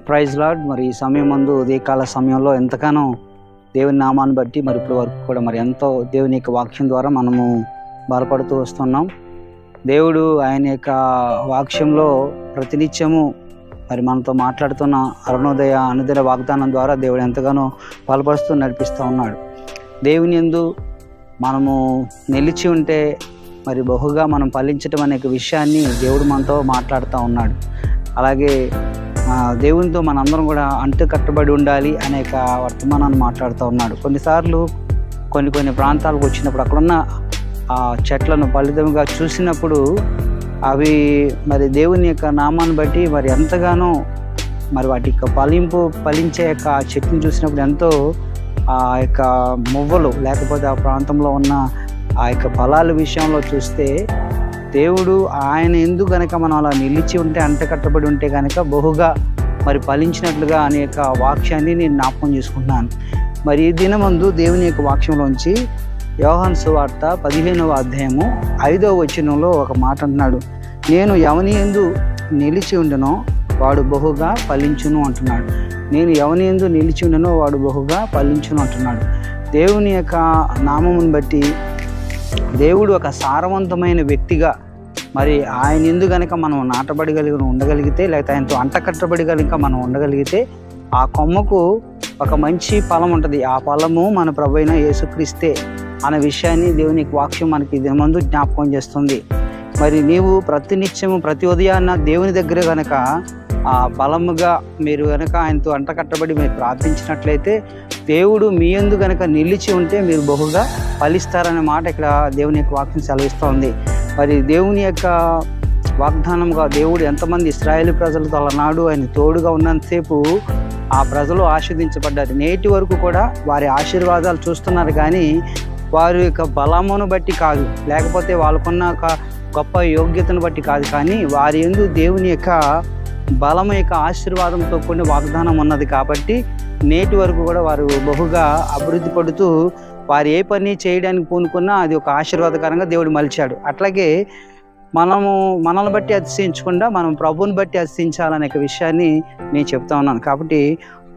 Praise lord. మరి ఈ సమయం ముందు ఉదయకాల సమయంలో ఎంతగానో దేవుని నామాన్ని బట్టి మరి ఇప్పటి వరకు కూడా మరి ఎంతో దేవుని యొక్క వాక్యం ద్వారా మనము బలపడుతూ వస్తున్నాం. దేవుడు ఆయన యొక్క వాక్యంలో ప్రతినిత్యము మరి మనతో మాట్లాడుతున్న అరుణోదయ అనుదిన వాగ్దానం ద్వారా దేవుడు ఎంతగానో బలపరుస్తూ నడిపిస్తూ ఉన్నాడు. దేవుని యందు మనము నిలిచి ఉంటే మరి బహుగా మనం ఫలించటం అనే విషయాన్ని దేవుడు మనతో మాట్లాడుతూ ఉన్నాడు. అలాగే దేవునితో మనందరం కూడా అంటు కట్టబడి ఉండాలి అనేక వర్తమానాన్ని మాట్లాడుతూ ఉన్నాడు. కొన్నిసార్లు కొన్ని ప్రాంతాలకు వచ్చినప్పుడు అక్కడున్న ఆ చెట్లను ఫలితంగా చూసినప్పుడు అవి మరి దేవుని యొక్క నామాన్ని బట్టి మరి ఎంతగానో మరి వాటి యొక్క ఫలించే యొక్క చెట్టును చూసినప్పుడు ఎంతో ఆ యొక్క మువ్వలు లేకపోతే ఆ ప్రాంతంలో ఉన్న ఆ యొక్క ఫలాల విషయంలో చూస్తే దేవుడు ఆయన ఎందుకు కనుక మనం అలా నిలిచి ఉంటే అంటకట్టబడి ఉంటే కనుక బహుగా మరి ఫలించినట్లుగా అనేక వాక్యాన్ని నేను జ్ఞాపకం చేసుకుంటున్నాను. మరి ఈ దినమందు దేవుని యొక్క వాక్యంలోంచి యోహాను సువార్త 15వ అధ్యాయము 5వ వచనంలో ఒక మాట అంటున్నాడు. నేను ఎవని యందు నిలిచి ఉండనో వాడు బహుగా ఫలించును అంటున్నాడు. నేను ఎవని యందు నిలిచి ఉండనో వాడు బహుగా ఫలించును అంటున్నాడు. దేవుని యొక్క నామమును బట్టి దేవుడు ఒక సారవంతమైన వ్యక్తిగా మరి ఆయన ఎందు కనుక మనం ఉండగలిగితే లేకపోతే ఆయనతో అంటకట్టబడి కనుక మనం ఉండగలిగితే ఆ కొమ్మకు ఒక మంచి ఫలం ఉంటుంది. ఆ ఫలము మన ప్రభువైన యేసుక్రీస్తే అనే విషయాన్ని దేవుని వాక్యం మనకి దీని ముందు జ్ఞాపకం చేస్తుంది. మరి నీవు ప్రతినిత్యము ప్రతి ఉదయాన్న దేవుని దగ్గర కనుక ఆ బలముగా మీరు కనుక ఆయనతో అంటకట్టబడి మీరు ప్రార్థించినట్లయితే దేవుడు మీ యందు కనుక నిలిచి ఉంటే మీరు బహుగా ఫలిస్తారనే మాట ఇక్కడ దేవుని యొక్క వాక్యం సెలవిస్తూ ఉంది. మరి దేవుని యొక్క వాగ్దానంగా దేవుడు ఎంతమంది ఇశ్రాయేలు ప్రజలతో అలనాడు ఆయన తోడుగా ఉన్నంతసేపు ఆ ప్రజలు ఆశీర్వదించబడ్డారు. నేటి వరకు కూడా వారి ఆశీర్వాదాలు చూస్తున్నారు, కానీ వారి యొక్క బలమును బట్టి కాదు, లేకపోతే వాళ్ళకున్న ఒక గొప్ప యోగ్యతను బట్టి కాదు, కానీ వారి యందు దేవుని యొక్క బలము యొక్క ఆశీర్వాదంతో కూడిన వాగ్దానం ఉన్నది. కాబట్టి నేటి వరకు కూడా వారు బహుగా అభివృద్ధి పడుతూ వారు ఏ పని చేయడానికి పూనుకున్నా అది ఒక ఆశీర్వాదకరంగా దేవుడు మలిచాడు. అట్లాగే మనల్ని బట్టి అతిశయించకుండా మనం ప్రభువుని బట్టి అతిశయించాలనే విషయాన్ని నేను చెప్తా ఉన్నాను. కాబట్టి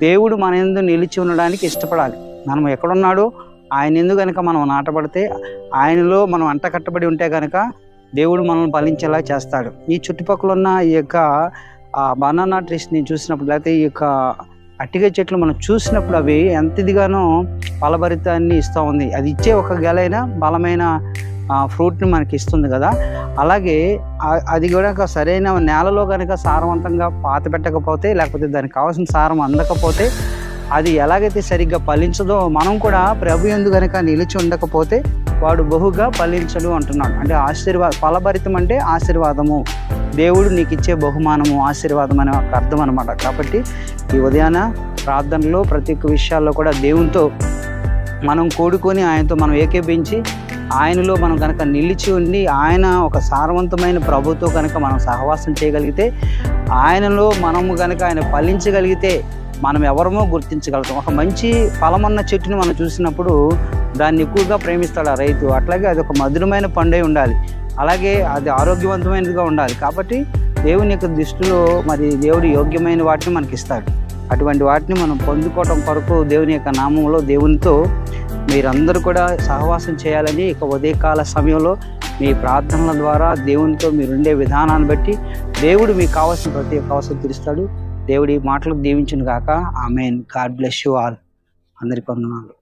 దేవుడు మన యందు నిలిచి ఉండడానికి ఇష్టపడాలి. మనం ఎక్కడున్నాడో ఆయన యందు కనుక మనం నాటబడితే, ఆయనలో మనం అంటకట్టబడి ఉంటే కనుక దేవుడు మనల్ని ఫలించేలా చేస్తాడు. ఈ చుట్టుపక్కల ఉన్న ఈ యొక్క బనానా ట్రీస్ని చూసినప్పుడు, లేకపోతే ఈ యొక్క అట్టిగా చెట్లు మనం చూసినప్పుడు అవి ఎంత ఇదిగానో ఫలభరితాన్ని ఇస్తూ ఉంది. అది ఇచ్చే ఒక గెలైన బలమైన ఫ్రూట్ని మనకి ఇస్తుంది కదా. అలాగే అది కూడా సరైన నేలలో కనుక సారవంతంగా పాత పెట్టకపోతే, లేకపోతే దానికి కావాల్సిన సారం అందకపోతే అది ఎలాగైతే సరిగ్గా ఫలించదో, మనం కూడా ప్రభు యందు కనుక నిలిచి ఉండకపోతే వాడు బహుగా ఫలించడు అంటున్నాడు. అంటే ఫలభరితం అంటే ఆశీర్వాదము, దేవుడు నీకు ఇచ్చే బహుమానము, ఆశీర్వాదం అనే ఒక అర్థం అనమాట. కాబట్టి ఈ ఉదయాన ప్రార్థనలో ప్రతి ఒక్క విషయాల్లో కూడా దేవునితో మనం కూడుకొని ఆయనతో మనం ఏకీభించి ఆయనలో మనం కనుక నిలిచి ఉండి ఆయన ఒక సారవంతమైన ప్రభుతో కనుక మనం సహవాసం చేయగలిగితే, ఆయనలో మనము కనుక ఆయన ఫలించగలిగితే మనం ఎవరమో గుర్తించగలుగుతాం. ఒక మంచి ఫలమన్న చెట్టుని మనం చూసినప్పుడు దాన్ని ఎక్కువగా ప్రేమిస్తాడు ఆ రైతు. అట్లాగే అది ఒక మధురమైన పండే ఉండాలి, అలాగే అది ఆరోగ్యవంతమైనదిగా ఉండాలి. కాబట్టి దేవుని యొక్క దృష్టిలో మరి దేవుడు యోగ్యమైన వాటిని మనకి ఇస్తాడు. అటువంటి వాటిని మనం పొందుకోవటం కొరకు దేవుని యొక్క నామంలో దేవునితో మీరందరూ కూడా సహవాసం చేయాలని ఇక ఉదయకాల సమయంలో మీ ప్రార్థనల ద్వారా దేవునితో మీరుండే విధానాన్ని బట్టి దేవుడు మీకు కావాల్సిన ప్రతి ఒక్క అవసరం తీరుస్తాడు. దేవుడి మాటలకు దీవించును గాక. ఆమేన్. God bless you all. అందరికీ వందనాలు.